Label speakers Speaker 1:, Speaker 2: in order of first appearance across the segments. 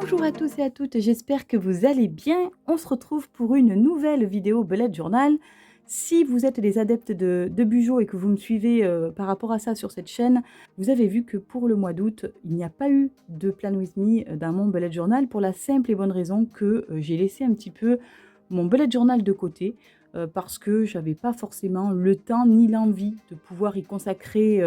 Speaker 1: Bonjour à tous et à toutes, j'espère que vous allez bien. On se retrouve pour une nouvelle vidéo Bullet Journal. Si vous êtes des adeptes de Bujo et que vous me suivez par rapport à ça sur cette chaîne, vous avez vu que pour le mois d'août, il n'y a pas eu de Plan With Me dans mon Bullet Journal pour la simple et bonne raison que j'ai laissé un petit peu mon Bullet Journal de côté parce que j'avais pas forcément le temps ni l'envie de pouvoir y consacrer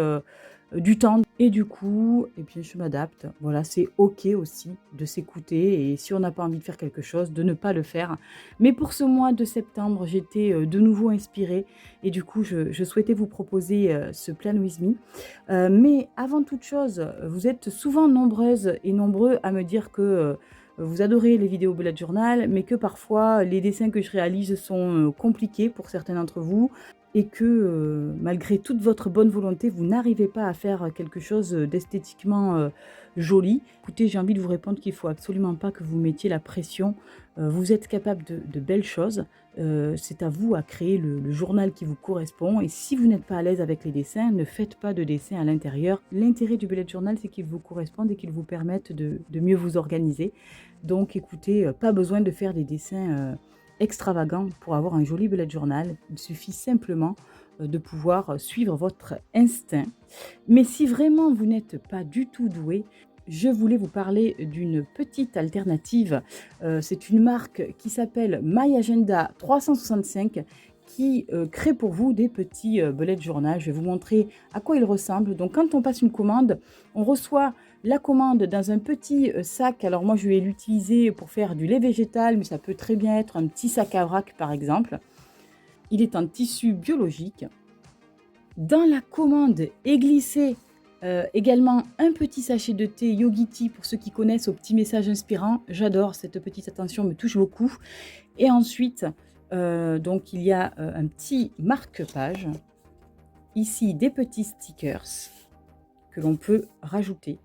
Speaker 1: du temps. Et du coup, eh bien, je m'adapte. Voilà, c'est OK aussi de s'écouter et si on n'a pas envie de faire quelque chose, de ne pas le faire. Mais pour ce mois de septembre, j'étais de nouveau inspirée et du coup, je souhaitais vous proposer ce Plan With Me. Mais avant toute chose, vous êtes souvent nombreuses et nombreux à me dire que vous adorez les vidéos Bullet Journal, mais que parfois les dessins que je réalise sont compliqués pour certains d'entre vous et que malgré toute votre bonne volonté, vous n'arrivez pas à faire quelque chose d'esthétiquement joli. Écoutez, j'ai envie de vous répondre qu'il ne faut absolument pas que vous mettiez la pression. Vous êtes capable de belles choses. C'est à vous à créer le journal qui vous correspond. Et si vous n'êtes pas à l'aise avec les dessins, ne faites pas de dessins à l'intérieur. L'intérêt du bullet journal, c'est qu'il vous corresponde et qu'il vous permette de mieux vous organiser. Donc écoutez, pas besoin de faire des dessins extravagants pour avoir un joli bullet journal. Il suffit simplement de pouvoir suivre votre instinct. Mais si vraiment vous n'êtes pas du tout doué, je voulais vous parler d'une petite alternative. C'est une marque qui s'appelle My Agenda 365 qui crée pour vous des petits bullet journal. Je vais vous montrer à quoi ils ressemblent. Donc quand on passe une commande, on reçoit la commande dans un petit sac. Alors moi je vais l'utiliser pour faire du lait végétal, mais ça peut très bien être un petit sac à vrac par exemple. Il est en tissu biologique. Dans la commande est glissé également un petit sachet de thé Yogiti pour ceux qui connaissent, au petit message inspirant. J'adore, cette petite attention me touche beaucoup. Et ensuite, donc il y a un petit marque-page. Ici, des petits stickers que l'on peut rajouter.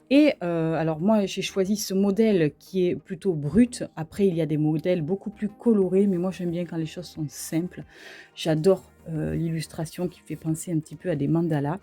Speaker 1: Et alors moi, j'ai choisi ce modèle qui est plutôt brut. Après, il y a des modèles beaucoup plus colorés, mais moi, j'aime bien quand les choses sont simples. J'adore l'illustration qui fait penser un petit peu à des mandalas.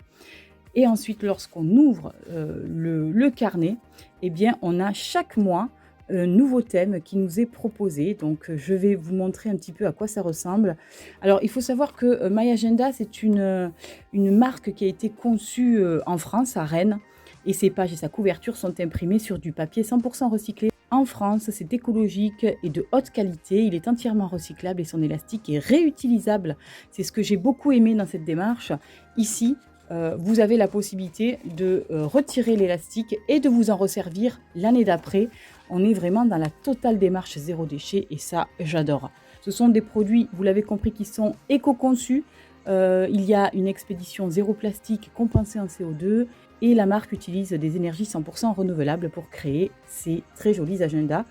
Speaker 1: Et ensuite, lorsqu'on ouvre le carnet, eh bien, on a chaque mois un nouveau thème qui nous est proposé. Donc, je vais vous montrer un petit peu à quoi ça ressemble. Alors, il faut savoir que My Agenda, c'est une marque qui a été conçue en France, à Rennes. Et ses pages et sa couverture sont imprimées sur du papier 100% recyclé. En France, c'est écologique et de haute qualité. Il est entièrement recyclable et son élastique est réutilisable. C'est ce que j'ai beaucoup aimé dans cette démarche. Ici, vous avez la possibilité de retirer l'élastique et de vous en resservir l'année d'après. On est vraiment dans la totale démarche zéro déchet et ça, j'adore. Ce sont des produits, vous l'avez compris, qui sont éco-conçus. Il y a une expédition zéro plastique compensée en CO2 et la marque utilise des énergies 100% renouvelables pour créer ces très jolis agendas.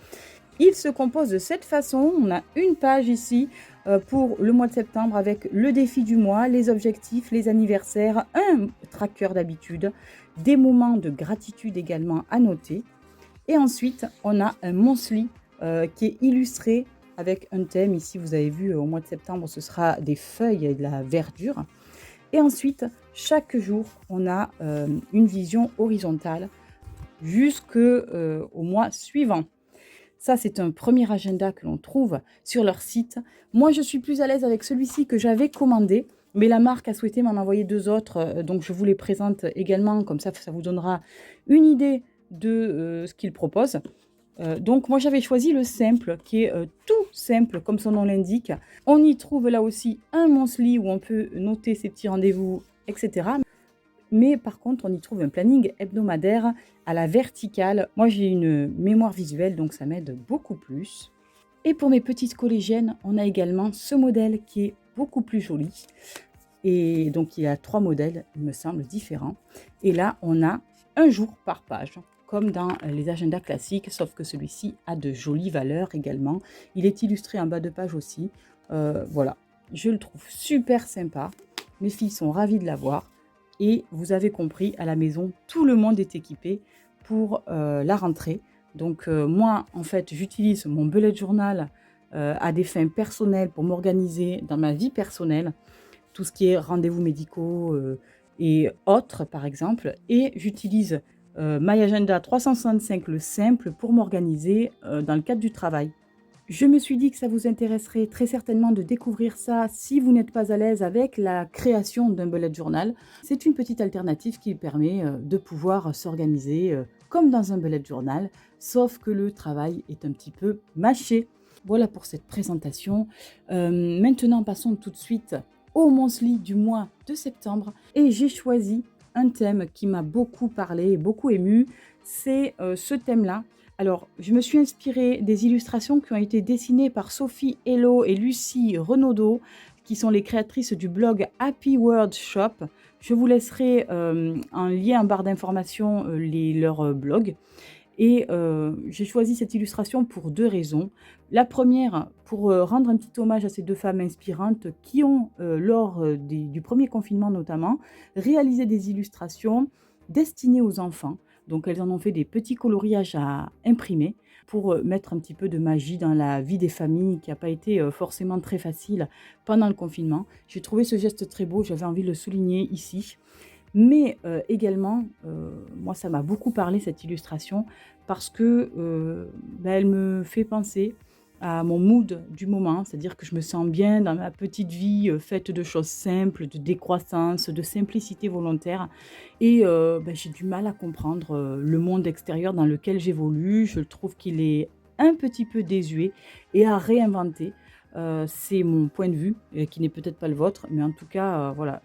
Speaker 1: Il se compose de cette façon. On a une page ici pour le mois de septembre avec le défi du mois, les objectifs, les anniversaires, un tracker d'habitude, des moments de gratitude également à noter. Et ensuite, on a un monthly qui est illustré avec un thème. Ici, vous avez vu, au mois de septembre, ce sera des feuilles et de la verdure. Et ensuite, chaque jour, on a une vision horizontale jusqu'au mois suivant. Ça, c'est un premier agenda que l'on trouve sur leur site. Moi, je suis plus à l'aise avec celui-ci que j'avais commandé, mais la marque a souhaité m'en envoyer deux autres, donc je vous les présente également, comme ça vous donnera une idée de ce qu'ils proposent. Donc moi j'avais choisi le simple, qui est tout simple comme son nom l'indique. On y trouve là aussi un monthly où on peut noter ses petits rendez-vous, etc. Mais par contre on y trouve un planning hebdomadaire à la verticale. Moi j'ai une mémoire visuelle donc ça m'aide beaucoup plus. Et pour mes petites collégiennes, on a également ce modèle qui est beaucoup plus joli. Et donc il y a 3 modèles, il me semble, différents. Et là on a un jour par page, comme dans les agendas classiques, sauf que celui-ci a de jolies valeurs également. Il est illustré en bas de page aussi. Voilà, je le trouve super sympa. Mes filles sont ravies de l'avoir. Et vous avez compris, à la maison, tout le monde est équipé pour la rentrée. Donc moi, en fait, j'utilise mon bullet journal à des fins personnelles pour m'organiser dans ma vie personnelle. Tout ce qui est rendez-vous médicaux et autres, par exemple. Et j'utilise My Agenda 365, le simple, pour m'organiser dans le cadre du travail. Je me suis dit que ça vous intéresserait très certainement de découvrir ça si vous n'êtes pas à l'aise avec la création d'un bullet journal. C'est une petite alternative qui permet de pouvoir s'organiser comme dans un bullet journal, sauf que le travail est un petit peu mâché. Voilà pour cette présentation. Maintenant, passons tout de suite au monthly du mois de septembre. Et j'ai choisi un thème qui m'a beaucoup parlé, beaucoup ému. C'est ce thème-là. Alors, je me suis inspirée des illustrations qui ont été dessinées par Sophie Hello et Lucie Renaudot, qui sont les créatrices du blog Happy World Shop. Je vous laisserai en lien en barre d'informations leur blog. Et j'ai choisi cette illustration pour 2 raisons. La première, pour rendre un petit hommage à ces 2 femmes inspirantes qui ont, lors du premier confinement notamment, réalisé des illustrations destinées aux enfants. Donc elles en ont fait des petits coloriages à imprimer pour mettre un petit peu de magie dans la vie des familles qui n'a pas été forcément très facile pendant le confinement. J'ai trouvé ce geste très beau, j'avais envie de le souligner ici. Mais également, moi ça m'a beaucoup parlé cette illustration parce que elle me fait penser à mon mood du moment. C'est-à-dire que je me sens bien dans ma petite vie faite de choses simples, de décroissance, de simplicité volontaire. Et j'ai du mal à comprendre le monde extérieur dans lequel j'évolue. Je trouve qu'il est un petit peu désuet et à réinventer. C'est mon point de vue, qui n'est peut-être pas le vôtre, mais en tout cas, voilà,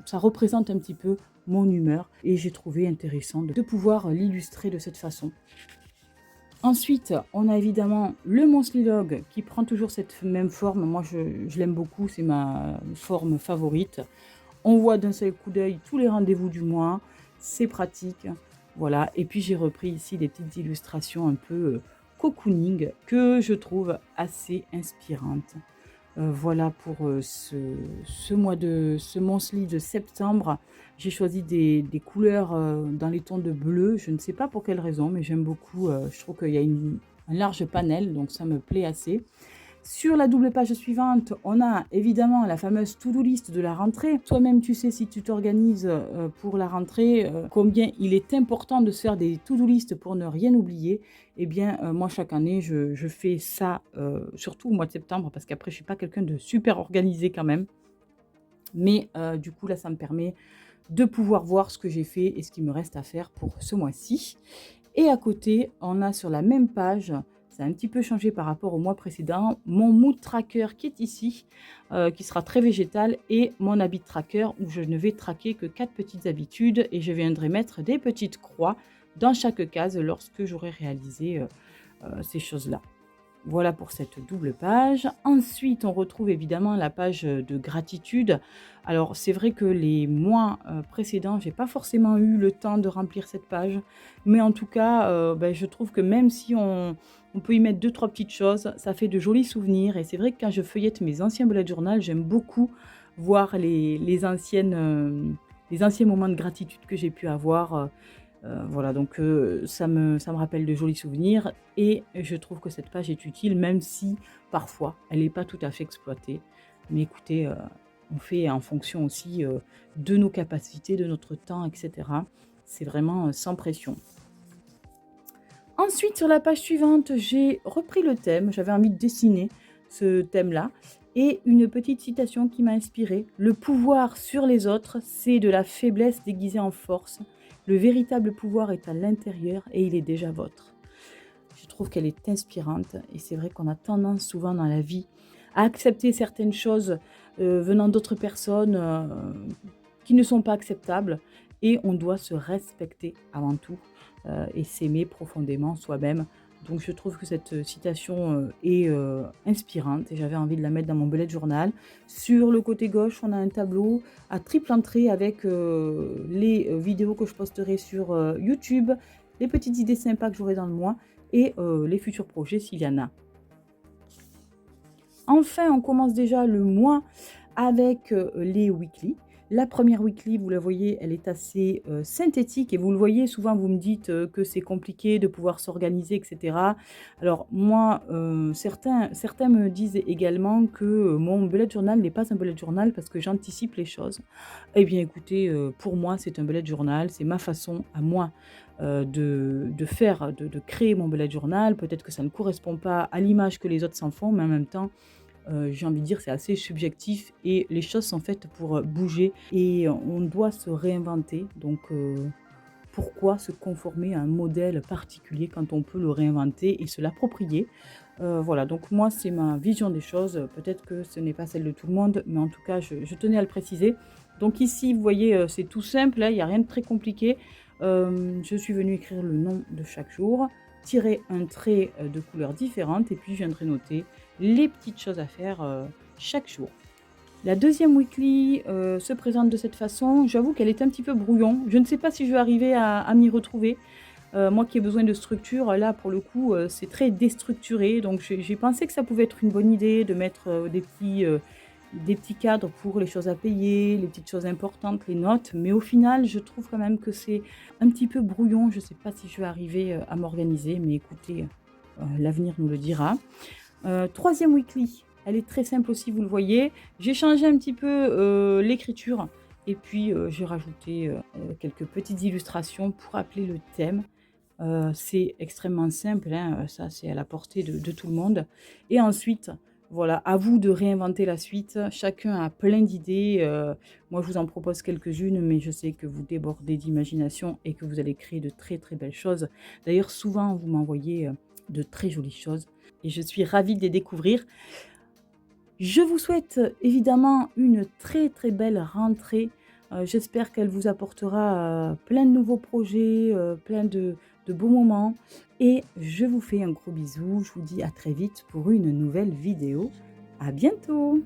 Speaker 1: ça représente un petit peu mon humeur et j'ai trouvé intéressant de pouvoir l'illustrer de cette façon. Ensuite, on a évidemment le monthly log qui prend toujours cette même forme. Moi, je l'aime beaucoup, c'est ma forme favorite. On voit d'un seul coup d'œil tous les rendez-vous du mois, c'est pratique. Voilà, et puis j'ai repris ici des petites illustrations un peu cocooning que je trouve assez inspirantes. Voilà pour ce monthly de septembre. J'ai choisi des couleurs dans les tons de bleu. Je ne sais pas pour quelle raison, mais j'aime beaucoup. Je trouve qu'il y a un large panel, donc ça me plaît assez. Sur la double page suivante, on a évidemment la fameuse to-do list de la rentrée. Toi-même, tu sais, si tu t'organises pour la rentrée, combien il est important de se faire des to-do list pour ne rien oublier. Eh bien, moi, chaque année, je fais ça, surtout au mois de septembre, parce qu'après, je ne suis pas quelqu'un de super organisé quand même. Mais du coup, là, ça me permet de pouvoir voir ce que j'ai fait et ce qu'il me reste à faire pour ce mois-ci. Et à côté, on a sur la même page, ça a un petit peu changé par rapport au mois précédent, mon mood tracker qui est ici, qui sera très végétal, et mon habit tracker où je ne vais traquer que 4 petites habitudes et je viendrai mettre des petites croix dans chaque case lorsque j'aurai réalisé ces choses-là. Voilà pour cette double page. Ensuite, on retrouve évidemment la page de gratitude. Alors, c'est vrai que les mois précédents, j'ai pas forcément eu le temps de remplir cette page. Mais en tout cas, je trouve que même si on peut y mettre 2-3 petites choses, ça fait de jolis souvenirs. Et c'est vrai que quand je feuillette mes anciens bullet journal, j'aime beaucoup voir les anciens moments de gratitude que j'ai pu avoir. Voilà, donc ça me rappelle de jolis souvenirs et je trouve que cette page est utile, même si parfois elle n'est pas tout à fait exploitée. Mais écoutez, on fait en fonction aussi de nos capacités, de notre temps, etc. C'est vraiment sans pression. Ensuite, sur la page suivante, j'ai repris le thème. J'avais envie de dessiner ce thème-là. Et une petite citation qui m'a inspirée. Le pouvoir sur les autres, c'est de la faiblesse déguisée en force. Le véritable pouvoir est à l'intérieur et il est déjà vôtre. Je trouve qu'elle est inspirante et c'est vrai qu'on a tendance souvent dans la vie à accepter certaines choses venant d'autres personnes qui ne sont pas acceptables et on doit se respecter avant tout et s'aimer profondément soi-même. Donc je trouve que cette citation est inspirante et j'avais envie de la mettre dans mon bullet journal. Sur le côté gauche, on a un tableau à triple entrée avec les vidéos que je posterai sur YouTube, les petites idées sympas que j'aurai dans le mois et les futurs projets s'il y en a. Enfin, on commence déjà le mois avec les weekly. La première weekly, vous la voyez, elle est assez, synthétique et vous le voyez, souvent vous me dites, que c'est compliqué de pouvoir s'organiser et cetera. Alors moi, certains me disent également que, mon bullet journal n'est pas un bullet journal parce que j'anticipe les choses. Eh bien écoutez, pour moi, c'est un bullet journal, c'est ma façon à moi, de faire, de créer mon bullet journal. Peut-être que ça ne correspond pas à l'image que les autres s'en font, mais en même temps, j'ai envie de dire, c'est assez subjectif et les choses sont faites pour, bouger et on doit se réinventer donc pourquoi se conformer à un modèle particulier quand on peut le réinventer et se l'approprier? Voilà, donc moi, c'est ma vision des choses. Peut-être que ce n'est pas celle de tout le monde, mais en tout cas, je tenais à le préciser. Donc ici, vous voyez, c'est tout simple, hein, il n'y a rien de très compliqué. Je suis venue écrire le nom de chaque jour, tirer un trait, de couleur différente et puis je viendrai noter les petites choses à faire, chaque jour. La deuxième weekly, se présente de cette façon. J'avoue qu'elle est un petit peu brouillon. Je ne sais pas si je vais arriver à m'y retrouver. Moi qui ai besoin de structure, là pour le coup, c'est très déstructuré. Donc j'ai pensé que ça pouvait être une bonne idée de mettre, des petits cadres pour les choses à payer, les petites choses importantes, les notes. Mais au final, je trouve quand même que c'est un petit peu brouillon. Je ne sais pas si je vais arriver, à m'organiser, mais écoutez, l'avenir nous le dira. 3e weekly, elle est très simple aussi, vous le voyez. J'ai changé un petit peu, l'écriture et puis, j'ai rajouté, quelques petites illustrations pour appeler le thème. C'est extrêmement simple, hein, ça c'est à la portée de tout le monde et ensuite, voilà, à vous de réinventer la suite. Chacun a plein d'idées, moi je vous en propose quelques-unes, mais je sais que vous débordez d'imagination et que vous allez créer de très, très belles choses. D'ailleurs, souvent, vous m'envoyez, de très jolies choses et je suis ravie de les découvrir. Je vous souhaite évidemment une très, très belle rentrée. J'espère qu'elle vous apportera, plein de nouveaux projets, plein de beaux moments et je vous fais un gros bisou. Je vous dis à très vite pour une nouvelle vidéo. À bientôt!